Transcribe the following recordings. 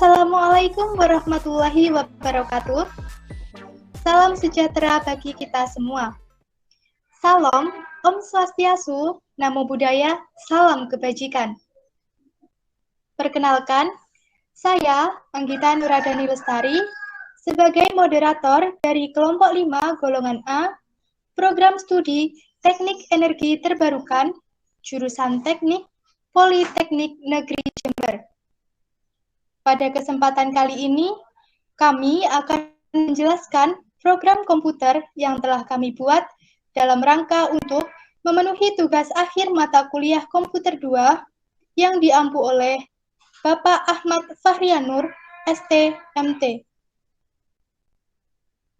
Assalamualaikum warahmatullahi wabarakatuh. Salam sejahtera bagi kita semua. Salam, Om Swastiastu, Namo Buddhaya, salam kebajikan. Perkenalkan, saya Anggita Nuradani Lestari sebagai moderator dari kelompok 5 golongan A, program studi Teknik Energi Terbarukan, jurusan Teknik Politeknik Negeri Jember. Pada kesempatan kali ini, kami akan menjelaskan program komputer yang telah kami buat dalam rangka untuk memenuhi tugas akhir mata kuliah komputer 2 yang diampu oleh Bapak Ahmad Fahrianur, ST.MT.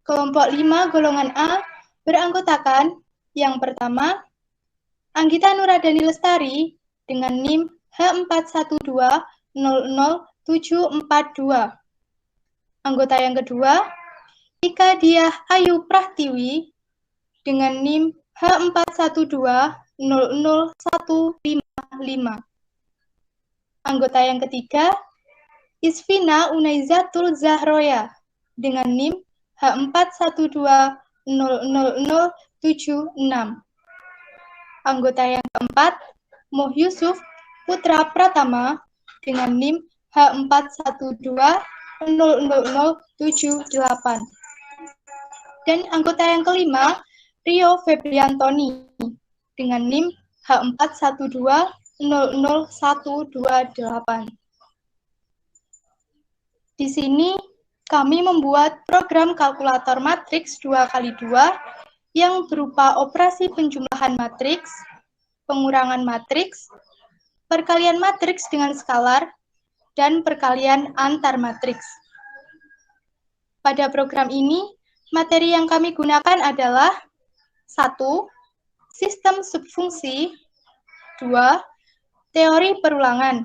Kelompok 5 golongan A beranggotakan yang pertama, Anggita Nuradani Lestari dengan NIM H41200742. Anggota yang kedua, Ika Diah Ayu Prahtiwi dengan NIM H41200155. Anggota yang ketiga, Isfina Unaizatul Zahroya dengan NIM H41200076. Anggota yang keempat, Moh Yusuf Putra Pratama dengan NIM H41200078. Dan anggota yang kelima, Rio Febriantoni dengan NIM H41200128. Di sini kami membuat program kalkulator matriks 2x2 yang berupa operasi penjumlahan matriks, pengurangan matriks, perkalian matriks dengan skalar, dan perkalian antar matriks. Pada program ini, materi yang kami gunakan adalah 1. Sistem subfungsi, 2. Teori perulangan,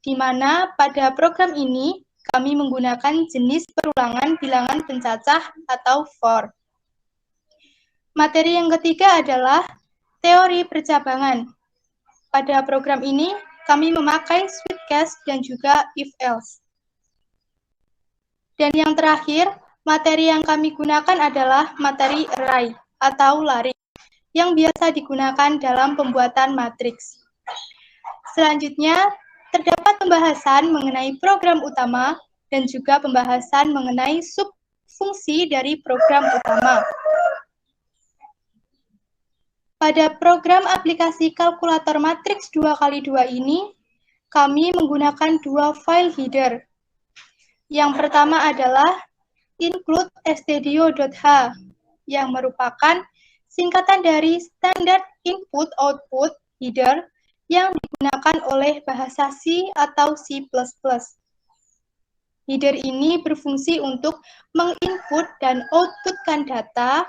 di mana pada program ini kami menggunakan jenis perulangan bilangan pencacah atau for. Materi yang ketiga adalah teori percabangan. Pada program ini, kami memakai switchcase dan juga if-else. Dan yang terakhir, materi yang kami gunakan adalah materi array atau lari, yang biasa digunakan dalam pembuatan matriks. Selanjutnya, terdapat pembahasan mengenai program utama dan juga pembahasan mengenai subfungsi dari program utama. Pada program aplikasi kalkulator matriks 2x2 ini, kami menggunakan dua file header. Yang pertama adalah include stdio.h, yang merupakan singkatan dari standard input-output header yang digunakan oleh bahasa C atau C++. Header ini berfungsi untuk menginput dan outputkan data,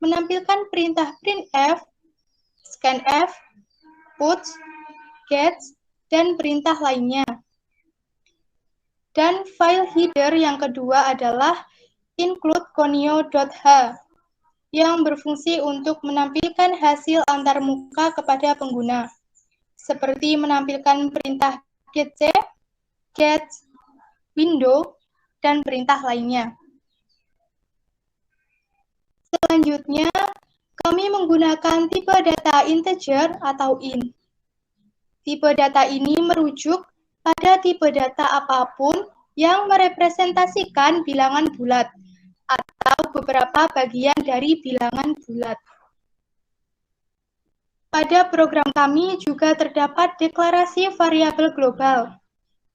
menampilkan perintah printf, scanf, puts, gets, dan perintah lainnya. Dan file header yang kedua adalah include conio.h, yang berfungsi untuk menampilkan hasil antarmuka kepada pengguna, seperti menampilkan perintah getC, get, window, dan perintah lainnya. Selanjutnya, kami menggunakan tipe data integer atau int. Tipe data ini merujuk pada tipe data apapun yang merepresentasikan bilangan bulat atau beberapa bagian dari bilangan bulat. Pada program kami juga terdapat deklarasi variabel global,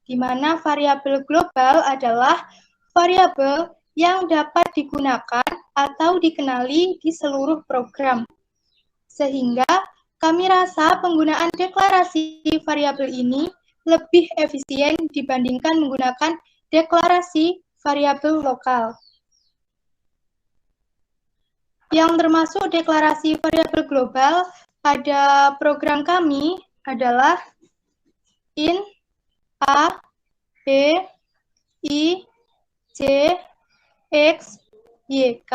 di mana variabel global adalah variabel yang dapat digunakan atau dikenali di seluruh program. Sehingga kami rasa penggunaan deklarasi variabel ini lebih efisien dibandingkan menggunakan deklarasi variabel lokal. Yang termasuk deklarasi variabel global pada program kami adalah int a, b, i, j, x, yk,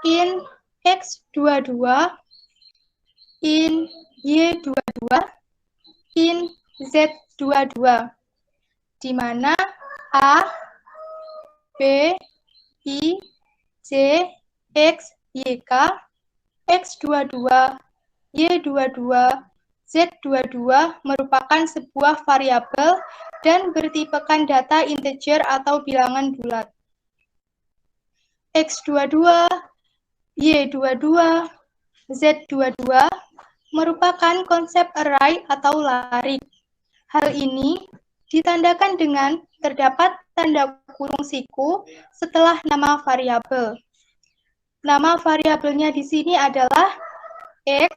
int x22, int y22, int z22, di mana A, B, I, J, X, YK, X22, Y22, Z22 merupakan sebuah variabel dan bertipekan data integer atau bilangan bulat. X22, Y22, Z22 merupakan konsep array atau larik. Hal ini ditandakan dengan terdapat tanda kurung siku setelah nama variabel. Nama variabelnya di sini adalah X,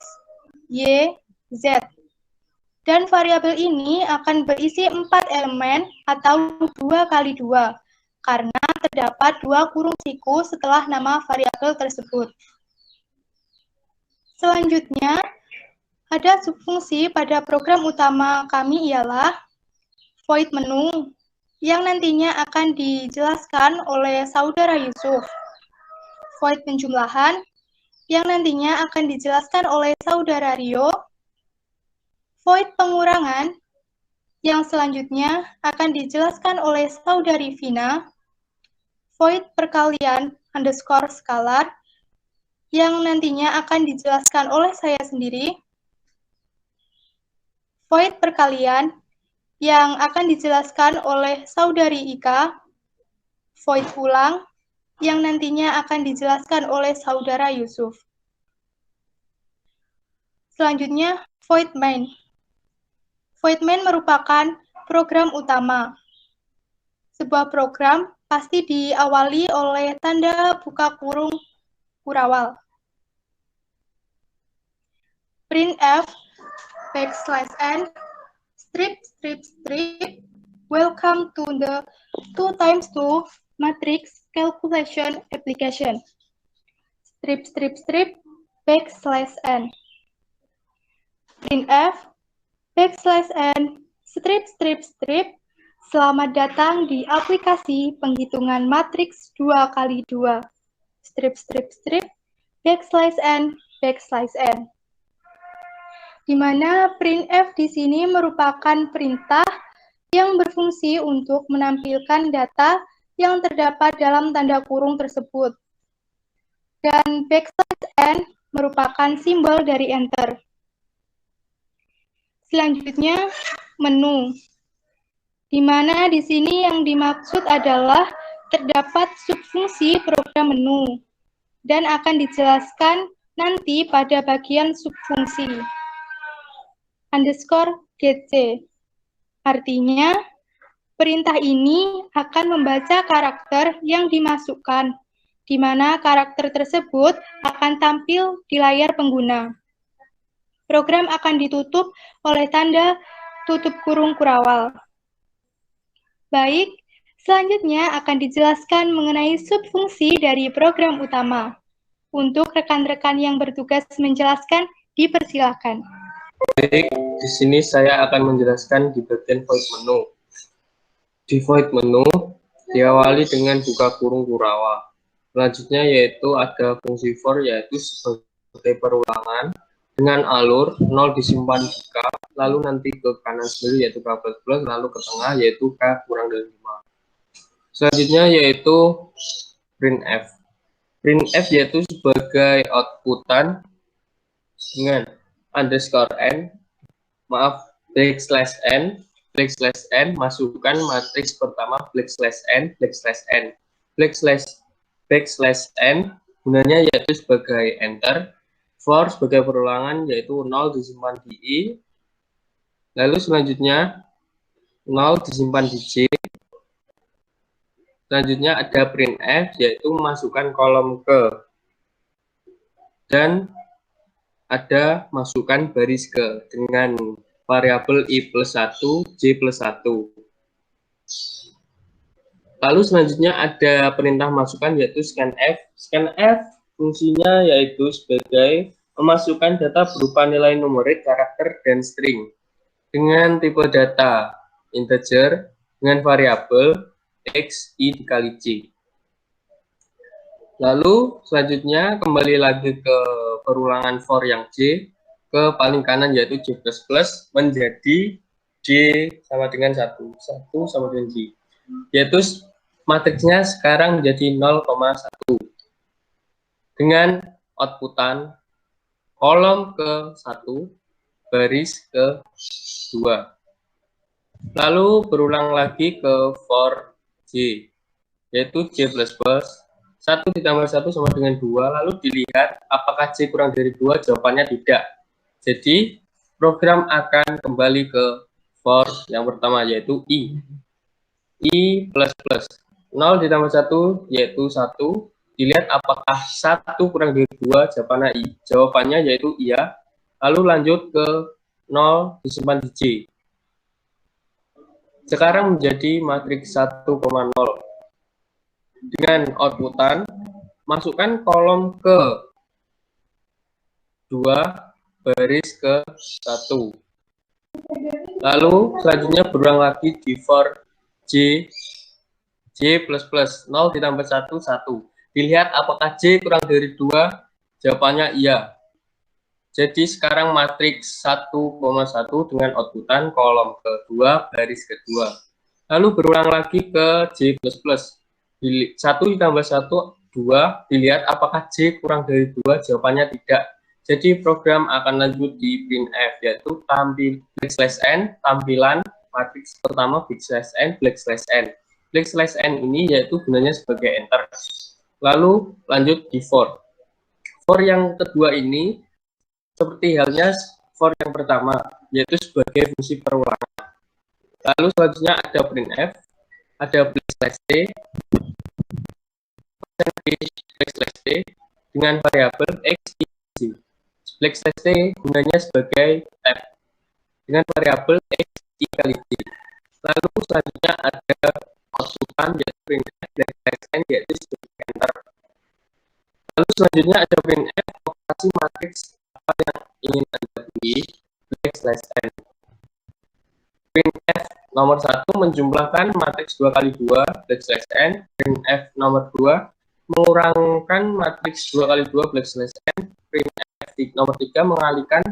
Y, Z. Dan variabel ini akan berisi 4 elemen atau 2 kali 2, karena terdapat 2 kurung siku setelah nama variabel tersebut. Selanjutnya, ada subfungsi pada program utama kami ialah void menu, yang nantinya akan dijelaskan oleh saudara Yusuf. Void penjumlahan, yang nantinya akan dijelaskan oleh saudara Rio. Void pengurangan, yang selanjutnya akan dijelaskan oleh saudari Vina. Void perkalian underscore skalar, yang nantinya akan dijelaskan oleh saya sendiri. Void perkalian, yang akan dijelaskan oleh saudari Ika. Void ulang, yang nantinya akan dijelaskan oleh saudara Yusuf. Selanjutnya, void main. Void main merupakan program utama. Sebuah program pasti diawali oleh tanda buka kurung kurawal. Printf \n strip welcome to the 2x2 matrix calculation application. Strip \n printf \n strip selamat datang di aplikasi penghitungan matriks 2x2. Strip \n di mana printf di sini merupakan perintah yang berfungsi untuk menampilkan data yang terdapat dalam tanda kurung tersebut. Dan \n merupakan simbol dari enter. Selanjutnya, menu. Di mana di sini yang dimaksud adalah terdapat subfungsi program menu dan akan dijelaskan nanti pada bagian subfungsi. _gc. Artinya, perintah ini akan membaca karakter yang dimasukkan, di mana karakter tersebut akan tampil di layar pengguna. Program akan ditutup oleh tanda tutup kurung kurawal. Baik, selanjutnya akan dijelaskan mengenai subfungsi dari program utama. Untuk rekan-rekan yang bertugas menjelaskan, dipersilakan. Baik, di sini saya akan menjelaskan di bagian void menu. Di void menu diawali dengan buka kurung kurawal. Selanjutnya yaitu ada fungsi for, yaitu sebagai perulangan dengan alur 0 disimpan di K, lalu nanti ke kanan sendiri yaitu K++, lalu ke tengah yaitu K kurang dari 5. Selanjutnya yaitu printf. Printf yaitu sebagai outputan dengan \n masukkan matriks pertama \n gunanya yaitu sebagai enter, for sebagai perulangan yaitu 0 disimpan di I, lalu selanjutnya 0 disimpan di J. Selanjutnya ada printf yaitu masukkan kolom ke, dan ada masukkan baris ke dengan variabel I+1, J+1. Lalu selanjutnya ada perintah masukkan yaitu scanf. Scanf fungsinya yaitu sebagai memasukkan data berupa nilai numerik, karakter, dan string dengan tipe data integer dengan variabel X, I dikali J. Lalu selanjutnya kembali lagi ke perulangan for yang J ke paling kanan yaitu J++ menjadi sama dengan 1 sama dengan J, yaitu matriksnya sekarang menjadi 0,1 dengan outputan kolom ke 1, baris ke 2. Lalu berulang lagi ke for J, yaitu J++, 1 ditambah 1 sama dengan 2, lalu dilihat apakah J kurang dari 2, jawabannya tidak. Jadi, program akan kembali ke for yang pertama, yaitu I. I++, 0 ditambah 1, yaitu 1, dilihat apakah 1 kurang dari 2, jawabannya I. Jawabannya yaitu iya, lalu lanjut ke 0, disimpan di J. Sekarang menjadi matriks 1,0 dengan outputan masukkan kolom ke 2, baris ke 1. Lalu selanjutnya berulang lagi di for J++, 0 ditambah 1, 1. Dilihat apakah J kurang dari 2, jawabannya iya. Jadi sekarang matriks 1,1 dengan outputan kolom kedua, baris kedua. Lalu berulang lagi ke J++. 1 ditambah 1, 2. Dilihat apakah J kurang dari 2, jawabannya tidak. Jadi program akan lanjut di printf, yaitu \n, tampilan matriks pertama \n, \n ini yaitu gunanya sebagai enter. Lalu lanjut di for. For yang kedua ini seperti halnya for yang pertama, yaitu sebagai fungsi perulangan. Lalu selanjutnya ada printf, ada \t, \t dengan variabel x kali j. \t gunanya sebagai tab dengan variabel x kali j. Lalu selanjutnya ada outputan, yaitu printf \n, yaitu sebagai enter. Lalu selanjutnya ada printf operasi matriks apa yang ingin Anda pilih, \n. Printf nomor 1 menjumlahkan matriks 2 kali 2, \n. Printf nomor 2 mengurangkan matriks 2 kali 2, \n. Printf nomor 3 mengalihkan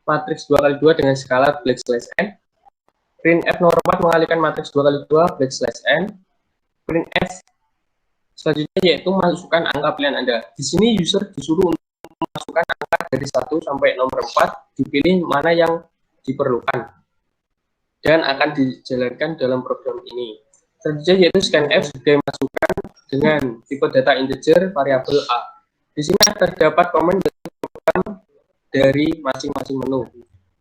matriks 2 kali 2 dengan skala \n. Printf nomor 4 mengalihkan matriks 2 kali 2, \n. Printf selanjutnya yaitu masukkan angka pilihan Anda. Di sini user disuruh untuk memasukkan angka dari 1 sampai nomor 4, dipilih mana yang diperlukan dan akan dijalankan dalam program ini. Selanjutnya yaitu scanf sebagai masukan dengan tipe data integer variabel A. Di sini terdapat komen program dari masing-masing menu.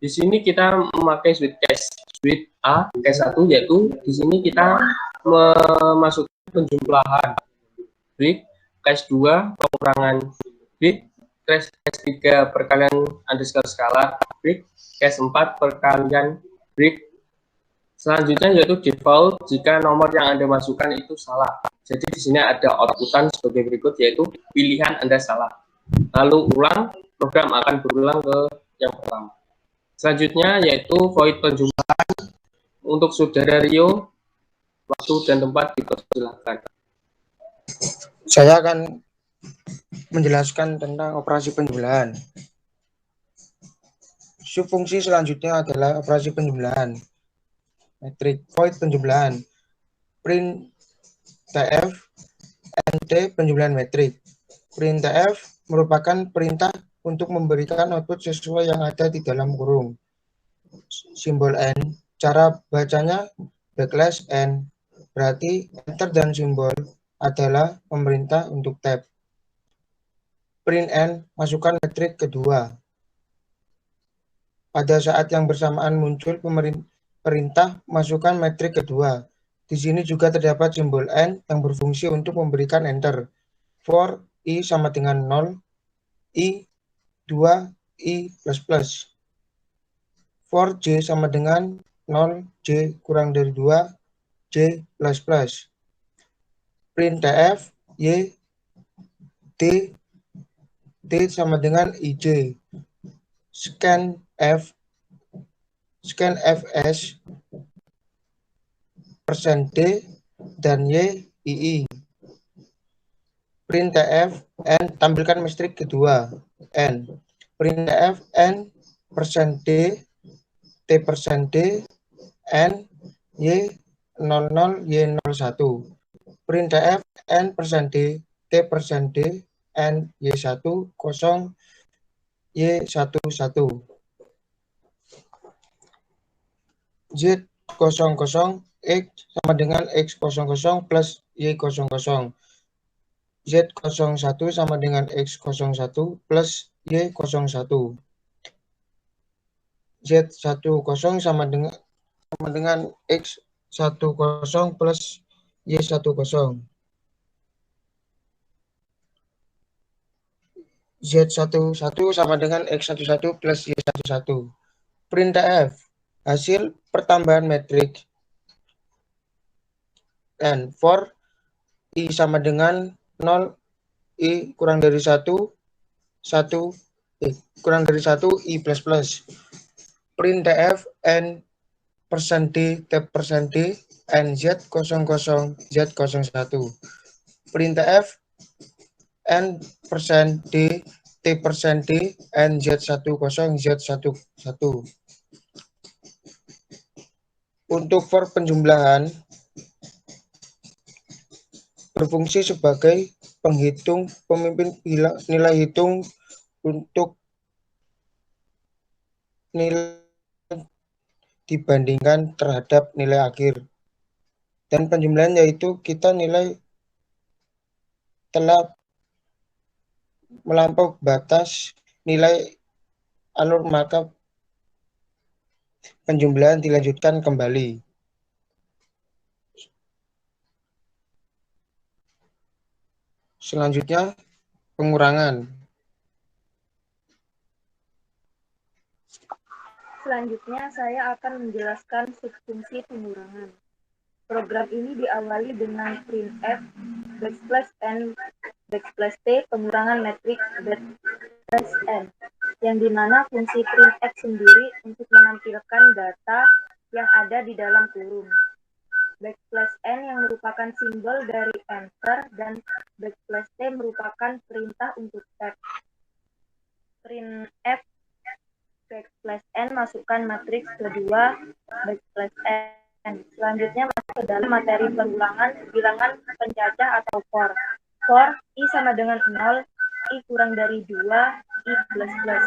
Di sini kita memakai switch cache. Switch A, cache 1, yaitu di sini kita memasukkan penjumlahan break, cache 2 pengurangan break, cache 3 perkalian underscore skala break, cache 4 perkalian break. Selanjutnya yaitu default jika nomor yang Anda masukkan itu salah. Jadi di sini ada outputan sebagai berikut, yaitu pilihan Anda salah. Lalu ulang, program akan berulang ke yang pertama. Selanjutnya yaitu void penjumlahan. Untuk saudara Rio, waktu dan tempat dipersilakan. Saya akan menjelaskan tentang operasi penjumlahan. Subfungsi selanjutnya adalah operasi penjumlahan. Metrik void penjumlahan. Printf nt penjumlahan metrik. Printf merupakan perintah untuk memberikan output sesuai yang ada di dalam kurung. Simbol n, cara bacanya \n, berarti enter dan simbol adalah pemerintah untuk tab. Printn masukkan metrik kedua. Pada saat yang bersamaan muncul perintah masukkan metrik kedua. Di sini juga terdapat simbol n yang berfungsi untuk memberikan enter. For i sama dengan 0, i 2, i ++. For j sama dengan 0, j kurang dari 2, j ++. Printf y d sama dengan ij. Scanfs %d dan y ii. Printf n tampilkan metrik kedua n. Printf n %d t %d N Y00 Y01. Printf N%D T%D N Y1 0 Y11. Z00 X sama dengan X00 plus Y00. Z01 sama dengan X01 plus Y01. Z10 sama dengan X10 plus Y10. Z11 sama dengan X11 plus Y11. Printf hasil pertambahan matriks N for I sama dengan 0, I kurang dari 1, kurang dari 1, I plus plus. Printf N %D T%D N Z00 Z01. Printf N%D T%D N Z10 Z11. Untuk for penjumlahan berfungsi sebagai pemimpin nilai hitung untuk nilai dibandingkan terhadap nilai akhir. Dan penjumlahan yaitu kita nilai telah melampaui batas nilai alur, maka penjumlahan dilanjutkan kembali. Selanjutnya, pengurangan. Selanjutnya, saya akan menjelaskan subfungsi pengurangan. Program ini diawali dengan printf \n \t pengurangan matriks \n, yang dimana fungsi printf sendiri untuk menampilkan data yang ada di dalam kurung. \n yang merupakan simbol dari enter dan \t merupakan perintah untuk tab. Printf \n masukkan matriks kedua \n. Selanjutnya masuk ke dalam materi pengulangan bilangan pencacah atau for. For I sama dengan 0, I kurang dari 2, I plus plus.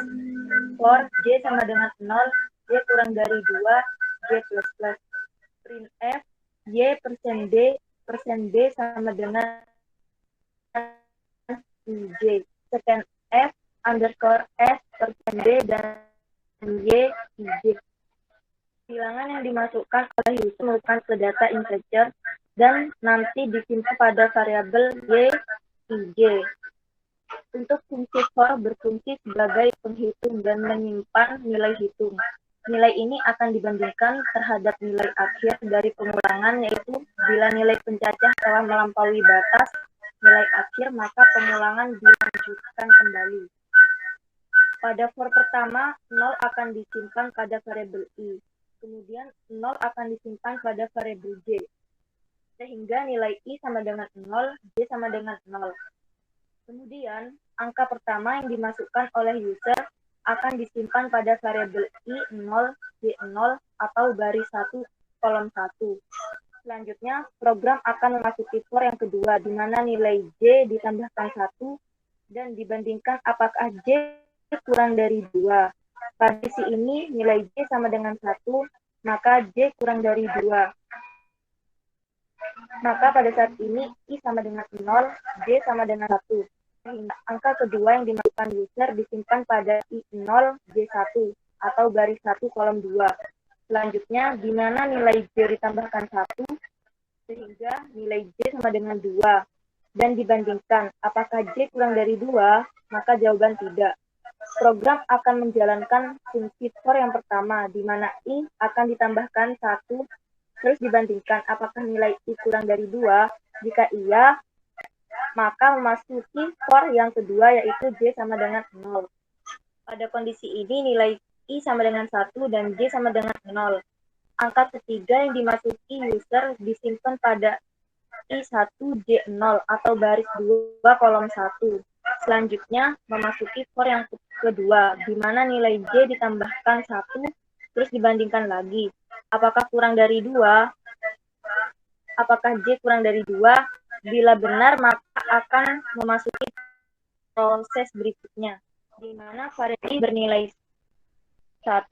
For J sama dengan 0, J kurang dari 2, J plus plus. Printf Y%D sama dengan J. Scanf underscore S%D dan Y, J. Bilangan yang dimasukkan oleh user merupakan ke data integer dan nanti disimpan pada variabel Y, J. Untuk fungsi for berfungsi sebagai penghitung dan menyimpan nilai hitung. Nilai ini akan dibandingkan terhadap nilai akhir dari pengulangan, yaitu bila nilai pencacah telah melampaui batas nilai akhir, maka pengulangan dilanjutkan kembali. Pada for pertama, 0 akan disimpan pada variabel I. Kemudian 0 akan disimpan pada variabel J. Sehingga nilai I sama dengan 0, J sama dengan 0. Kemudian, angka pertama yang dimasukkan oleh user akan disimpan pada variabel I0, J0 atau baris 1, kolom 1. Selanjutnya, program akan memasuki for yang kedua, di mana nilai J ditambahkan 1 dan dibandingkan apakah J kurang dari 2. Pada sisi ini, nilai J sama dengan 1, maka J kurang dari 2. Maka pada saat ini, I sama dengan 0, J sama dengan 1. Angka kedua yang dimasukkan user disimpan pada I0, J1, atau baris 1, kolom 2. Selanjutnya, di mana nilai J ditambahkan 1, sehingga nilai J sama dengan 2. Dan dibandingkan, apakah J kurang dari 2, maka jawaban tidak. Program akan menjalankan fungsi for yang pertama, di mana I akan ditambahkan 1, terus dibandingkan apakah nilai I kurang dari 2. Jika iya, maka memasuki for yang kedua, yaitu J sama dengan 0. Pada kondisi ini, nilai I sama dengan 1 dan J sama dengan 0. Angka ketiga yang dimasuki user disimpan pada I1, J0 atau baris 2, kolom 1. Selanjutnya, memasuki for yang kedua, di mana nilai J ditambahkan 1, terus dibandingkan lagi. Apakah kurang dari 2? Apakah J kurang dari 2? Bila benar, maka akan memasuki proses berikutnya, di mana variabel bernilai 1,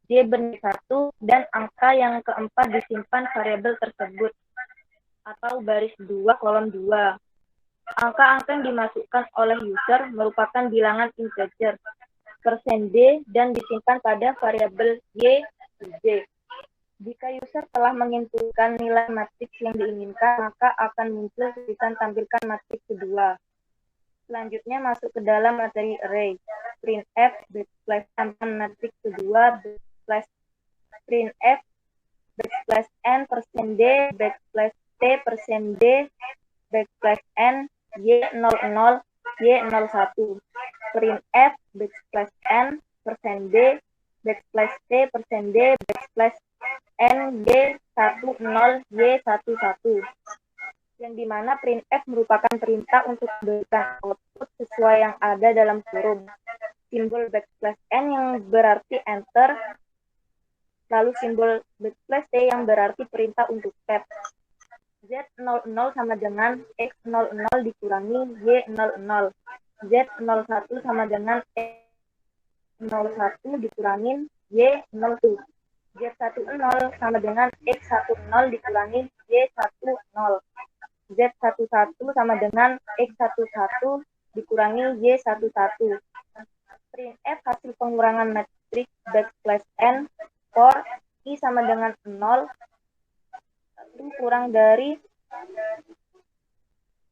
J bernilai 1, dan angka yang keempat disimpan variabel tersebut, atau baris 2, kolom 2. Angka-angka yang dimasukkan oleh user merupakan bilangan integer, %D, dan disimpan pada variabel Y, J. Jika user telah menginputkan nilai matriks yang diinginkan, maka akan muncul tulisan tampilkan matriks kedua. Selanjutnya masuk ke dalam materi array. Printf, _ matriks kedua, _printf, _n, %d, _t, %d, _n, y00, y01. Printf, _n, %d, _t, %d, _n, y10, y11. Yang dimana printf merupakan perintah untuk memberikan output sesuai yang ada dalam kurung. Simbol _n yang berarti enter, lalu simbol _t yang berarti perintah untuk tab. Z00 sama dengan X00 dikurangi Y00. Z01 sama dengan X01 dikurangi Y01. Z10 sama dengan X10 dikurangi Y10. Z11 sama dengan X11 dikurangi Y11. Printf hasil pengurangan matriks _n for I sama dengan 0, kurang dari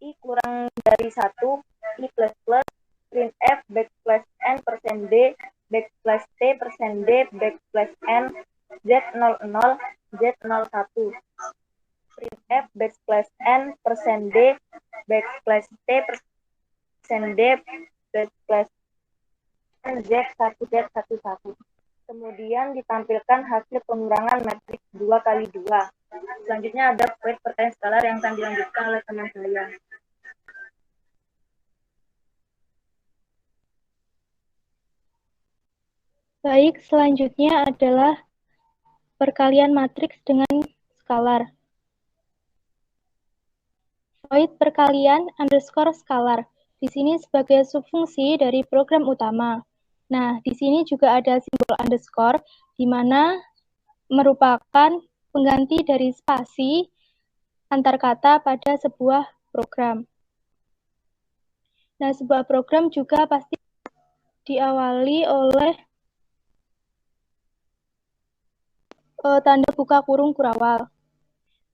I kurang dari 1, I plus plus, printf _n, %d, _t, %d, _n, Z00, Z01. Printf _n, %d, _t, %d, _n, Z1, Z11. Kemudian ditampilkan hasil pengurangan matriks 2 kali 2. Selanjutnya ada void pertanyaan skalar yang akan dilanjutkan oleh teman saya. Baik, selanjutnya adalah perkalian matriks dengan skalar. Void perkalian underscore skalar. Di sini sebagai subfungsi dari program utama. Nah, di sini juga ada simbol underscore, di mana merupakan pengganti dari spasi antar kata pada sebuah program. Nah, sebuah program juga pasti diawali oleh tanda buka kurung kurawal.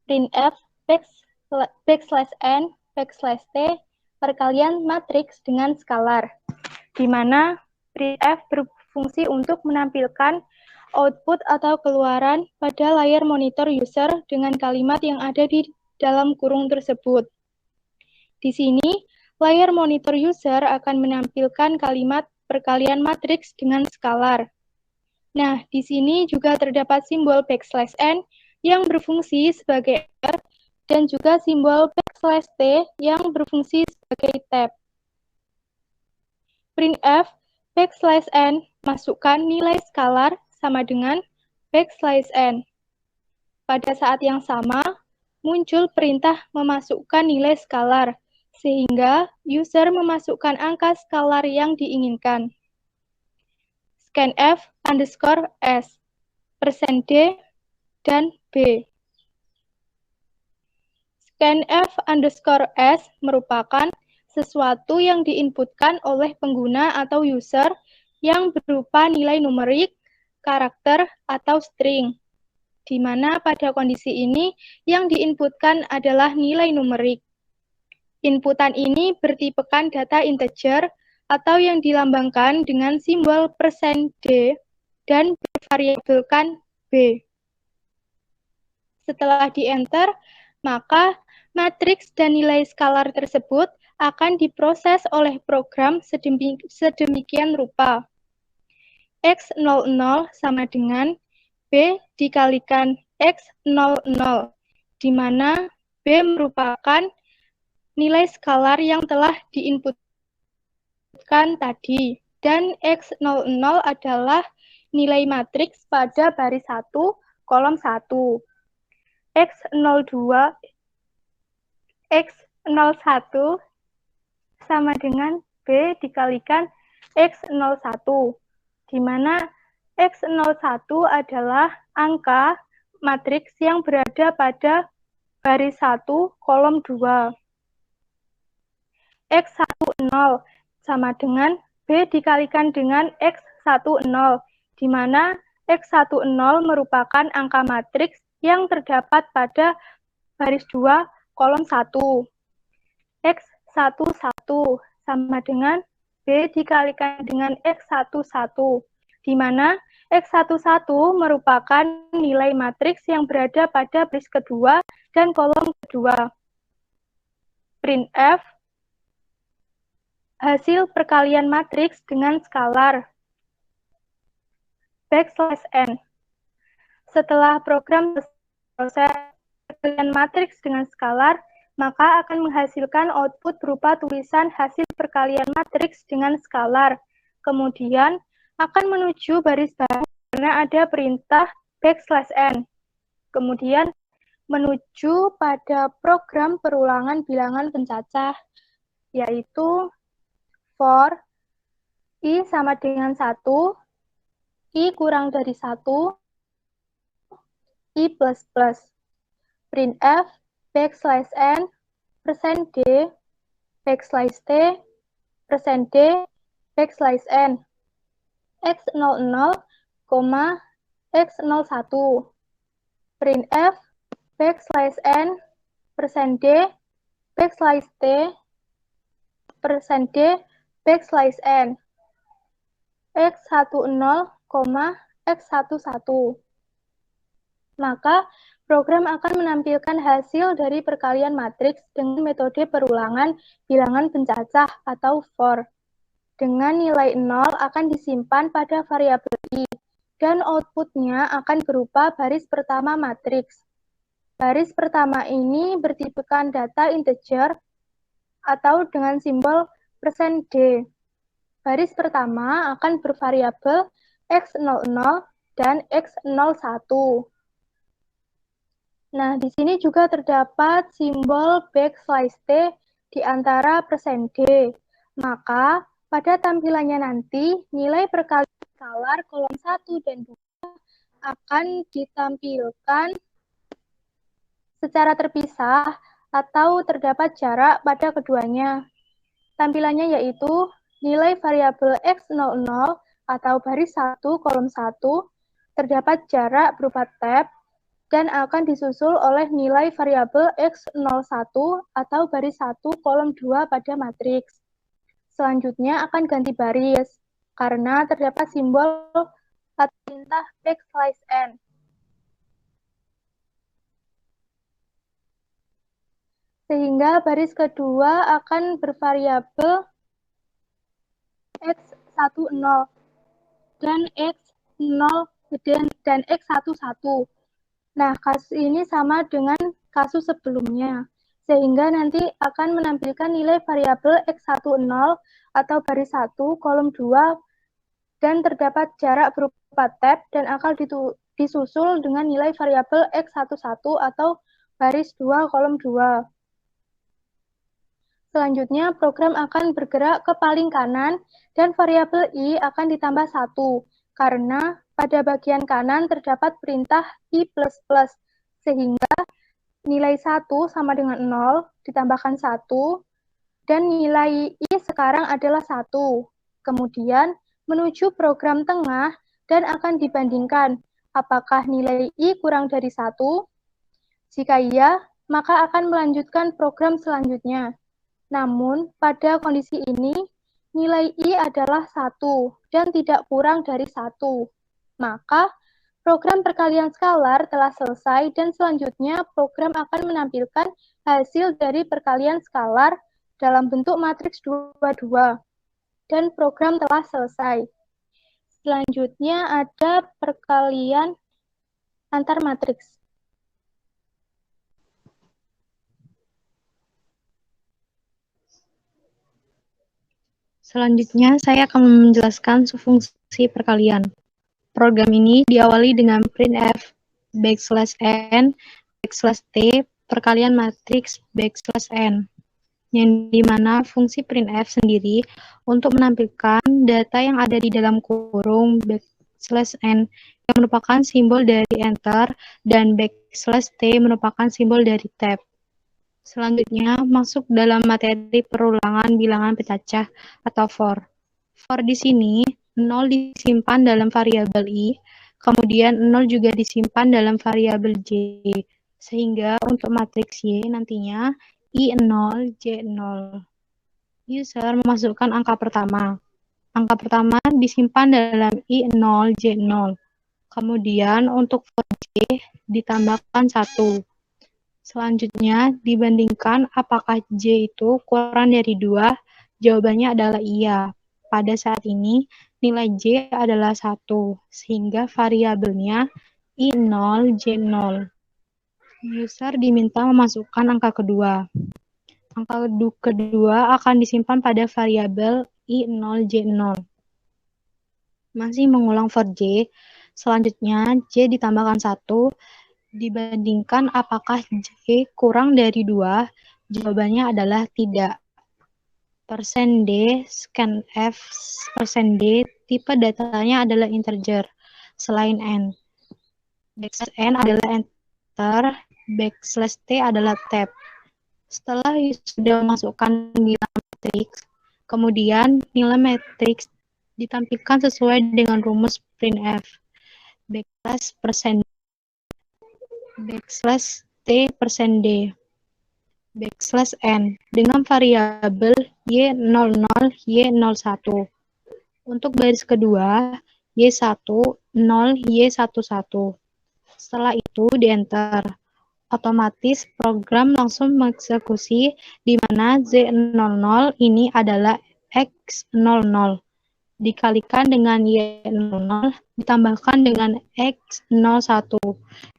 Printf, \n, \t, perkalian matriks dengan skalar, di mana printf berfungsi untuk menampilkan output atau keluaran pada layar monitor user dengan kalimat yang ada di dalam kurung tersebut. Di sini, layar monitor user akan menampilkan kalimat perkalian matriks dengan skalar. Nah, di sini juga terdapat simbol \n yang berfungsi sebagai R dan juga simbol \t yang berfungsi sebagai tab. Printf \n masukkan nilai skalar sama dengan \n. Pada saat yang sama, muncul perintah memasukkan nilai skalar, sehingga user memasukkan angka skalar yang diinginkan. Scanf underscore S, %d, dan B. Scanf underscore S merupakan sesuatu yang diinputkan oleh pengguna atau user yang berupa nilai numerik, karakter, atau string, di mana pada kondisi ini yang diinputkan adalah nilai numerik. Inputan ini bertipekan data integer atau yang dilambangkan dengan simbol %d dan bervariabelkan B. Setelah di-enter, maka matriks dan nilai skalar tersebut akan diproses oleh program sedemikian rupa. X00 sama dengan B dikalikan X00, di mana B merupakan nilai skalar yang telah diinputkan tadi, dan X00 adalah nilai matriks pada baris 1, kolom 1. X02 X01 sama dengan B dikalikan X01, di mana X01 adalah angka matriks yang berada pada baris 1, kolom 2. X10 sama dengan B dikalikan dengan X10, di mana X10 merupakan angka matriks yang terdapat pada baris 2, kolom 1. X11 sama dengan B dikalikan dengan X11, di mana X11 merupakan nilai matriks yang berada pada baris kedua dan kolom kedua. Printf hasil perkalian matriks dengan skalar. \n. Setelah program proses perkalian matriks dengan skalar, maka akan menghasilkan output berupa tulisan hasil perkalian matriks dengan skalar. Kemudian akan menuju baris baru karena ada perintah \n. Kemudian menuju pada program perulangan bilangan pencacah, yaitu for I sama dengan 1, I kurang dari 1, I plus plus. Printf \n, %d, \t, %d, \n, x00, x01. Printf \n, %d, \t, %d, \n, x10, x11. Maka program akan menampilkan hasil dari perkalian matriks dengan metode perulangan bilangan pencacah atau for. Dengan nilai 0 akan disimpan pada variabel I, dan outputnya akan berupa baris pertama matriks. Baris pertama ini bertipekan data integer atau dengan simbol %d. Baris pertama akan bervariabel x00 dan x01. Nah, di sini juga terdapat simbol \t di antara %d. Maka, pada tampilannya nanti, nilai perkalian skalar kolom 1 dan 2 akan ditampilkan secara terpisah atau terdapat jarak pada keduanya. Tampilannya yaitu nilai variabel x00 atau baris 1 kolom 1 terdapat jarak berupa tab dan akan disusul oleh nilai variabel x01 atau baris 1 kolom 2 pada matriks. Selanjutnya akan ganti baris karena terdapat simbol perintah \n. Sehingga baris kedua akan bervariabel x10 dan x0 dan x11. Nah, kasus ini sama dengan kasus sebelumnya, sehingga nanti akan menampilkan nilai variabel x10 atau baris 1 kolom 2 dan terdapat jarak berupa tab dan akan disusul dengan nilai variabel x11 atau baris 2 kolom 2. Selanjutnya, program akan bergerak ke paling kanan dan variabel I akan ditambah 1, karena pada bagian kanan terdapat perintah I++, sehingga nilai 1 sama dengan 0, ditambahkan 1, dan nilai I sekarang adalah 1. Kemudian, menuju program tengah dan akan dibandingkan apakah nilai I kurang dari 1. Jika iya, maka akan melanjutkan program selanjutnya. Namun, pada kondisi ini, nilai I adalah 1 dan tidak kurang dari 1. Maka, program perkalian skalar telah selesai dan selanjutnya program akan menampilkan hasil dari perkalian skalar dalam bentuk matriks 22. Dan program telah selesai. Selanjutnya ada perkalian antar matriks. Selanjutnya, saya akan menjelaskan fungsi perkalian. Program ini diawali dengan printf backslash n backslash t perkalian matriks backslash n, yang dimana fungsi printf sendiri untuk menampilkan data yang ada di dalam kurung backslash n yang merupakan simbol dari enter dan backslash t merupakan simbol dari tab. Selanjutnya, masuk dalam materi perulangan bilangan pecah atau for. For di sini, 0 disimpan dalam variabel i, kemudian 0 juga disimpan dalam variabel j, sehingga untuk matriks y nantinya I0, J0. User memasukkan angka pertama. Angka pertama disimpan dalam I0, J0. Kemudian untuk for j ditambahkan 1. Selanjutnya, dibandingkan apakah J itu kurang dari 2, jawabannya adalah iya. Pada saat ini, nilai J adalah 1, sehingga variabelnya I0, J0. User diminta memasukkan angka kedua. Angka kedua akan disimpan pada variabel I0, J0. Masih mengulang for J, selanjutnya J ditambahkan 1, dibandingkan apakah J kurang dari 2, jawabannya adalah tidak. %D, scanf, %D, tipe datanya adalah integer, selain n. Backslash n adalah enter, backslash t adalah tab. Setelah sudah memasukkan nilai matriks, kemudian nilai matriks ditampilkan sesuai dengan rumus printf. Backslash %D, backslash t %d, backslash n dengan variabel y00, y01. Untuk baris kedua, y1, 0, y11. Setelah itu di enter. Otomatis program langsung mengeksekusi di mana z00 ini adalah x00. Dikalikan dengan y00, ditambahkan dengan x01,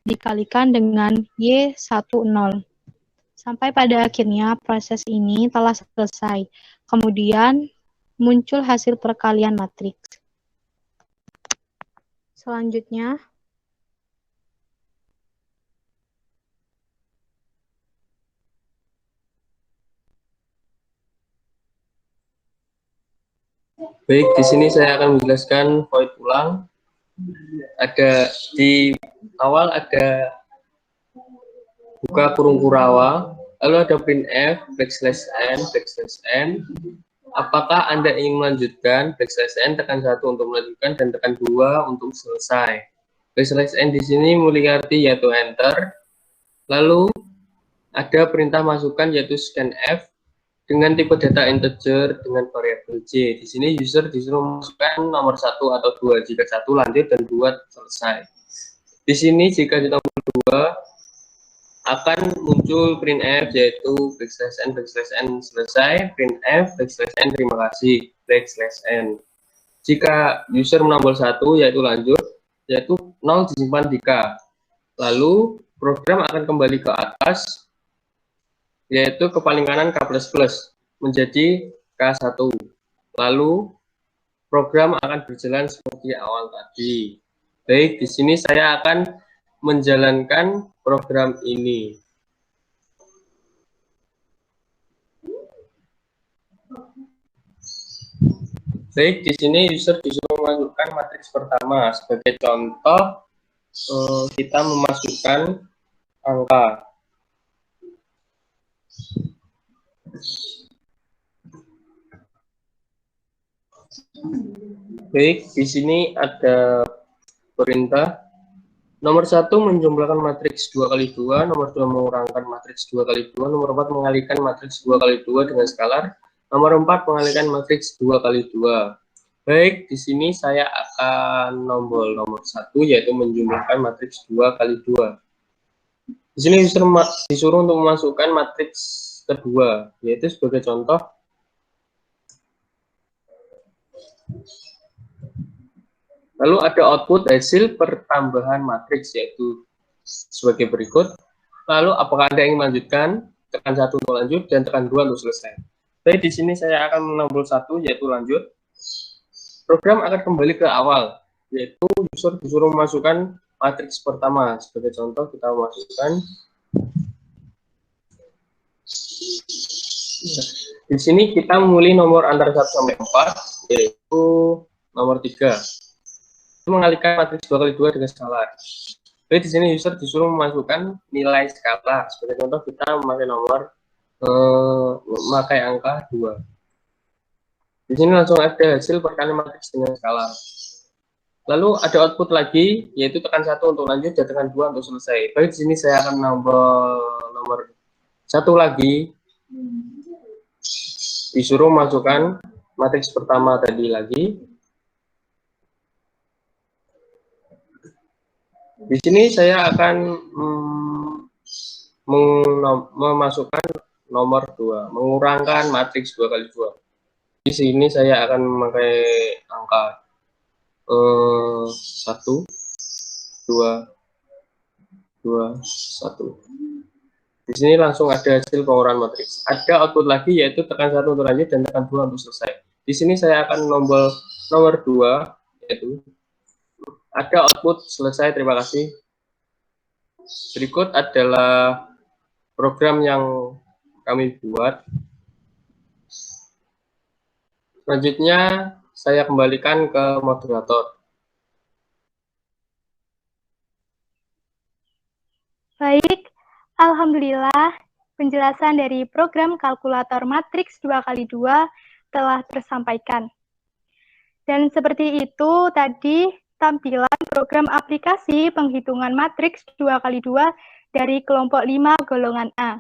dikalikan dengan y10. Sampai pada akhirnya proses ini telah selesai. Kemudian muncul hasil perkalian matriks. Selanjutnya, baik, di sini saya akan menjelaskan void ulang. Ada di awal ada buka kurung kurawa, lalu ada printf /n. Apakah Anda ingin melanjutkan? /n tekan 1 untuk melanjutkan dan tekan 2 untuk selesai. /n di sini memiliki arti yaitu enter. Lalu ada perintah masukkan yaitu scanf dengan tipe data integer dengan variabel j. Di sini user disuruh masukkan nomor 1 atau 2. Jika 1 lanjut dan 2 selesai. Di sini jika di nomor 2 akan muncul printf yaitu /n selesai, printf /n terima kasih, /n. Jika user menambah 1 yaitu lanjut, yaitu 0 disimpan di k. Lalu program akan kembali ke atas yaitu ke paling kanan k++ menjadi k1. Lalu program akan berjalan seperti awal tadi. Baik, di sini saya akan menjalankan program ini. Baik, di sini user disuruh memasukkan matriks pertama. Sebagai contoh, kita memasukkan angka. Baik, di sini ada perintah. Nomor 1 menjumlahkan matriks 2 kali 2, nomor 2 mengurangkan matriks 2 kali 2, nomor 4 mengalihkan matriks 2 kali 2 dengan skalar, nomor 4 mengalihkan matriks 2 kali 2. Baik, di sini saya akan nomor 1 yaitu menjumlahkan matriks 2 kali 2. Di sini disuruh untuk memasukkan matriks kedua, yaitu sebagai contoh lalu ada output hasil pertambahan matriks yaitu sebagai berikut. Lalu apakah Anda ingin melanjutkan? Tekan 1 untuk lanjut dan tekan 2 untuk selesai. Baik, di sini saya akan menambah 1 yaitu lanjut. Program akan kembali ke awal, yaitu user disuruh memasukkan matriks pertama. Sebagai contoh kita masukkan. Di sini kita memilih nomor antara 1 sampai 4, yaitu nomor 3. Itu mengalihkan matriks 2 kali 2 dengan skalar. Jadi di sini user disuruh memasukkan nilai skalar. Sebagai contoh kita memakai memakai angka 2. Di sini langsung ada hasil perkalian matriks dengan skalar. Lalu ada output lagi, yaitu tekan 1 untuk lanjut dan tekan 2 untuk selesai. Baik, di sini saya akan nomor 1 lagi. Disuruh masukkan matriks pertama tadi lagi. Di sini saya akan memasukkan nomor 2, mengurangkan matriks 2 kali 2. Di sini saya akan memakai angka 1, 2, 2, 1. Di sini langsung ada hasil pengurangan matriks. Ada output lagi, yaitu tekan 1 untuk lanjut dan tekan 2 untuk selesai. Di sini saya akan nomor 2, yaitu ada output selesai. Terima kasih. Berikut adalah program yang kami buat. Selanjutnya saya kembalikan ke moderator. Baik, alhamdulillah penjelasan dari program kalkulator matriks 2 kali 2 telah tersampaikan. Dan seperti itu tadi tampilan program aplikasi penghitungan matriks 2 kali 2 dari kelompok 5 golongan A.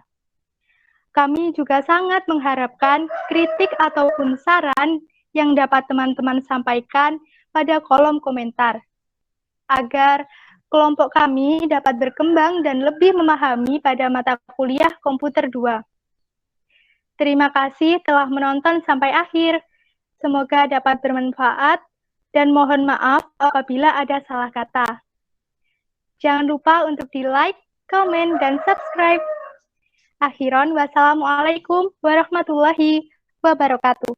Kami juga sangat mengharapkan kritik ataupun saran yang dapat teman-teman sampaikan pada kolom komentar, agar kelompok kami dapat berkembang dan lebih memahami pada mata kuliah komputer 2. Terima kasih telah menonton sampai akhir. Semoga dapat bermanfaat dan mohon maaf apabila ada salah kata. Jangan lupa untuk di-like, komen, dan subscribe. Akhiron, wassalamualaikum warahmatullahi wabarakatuh.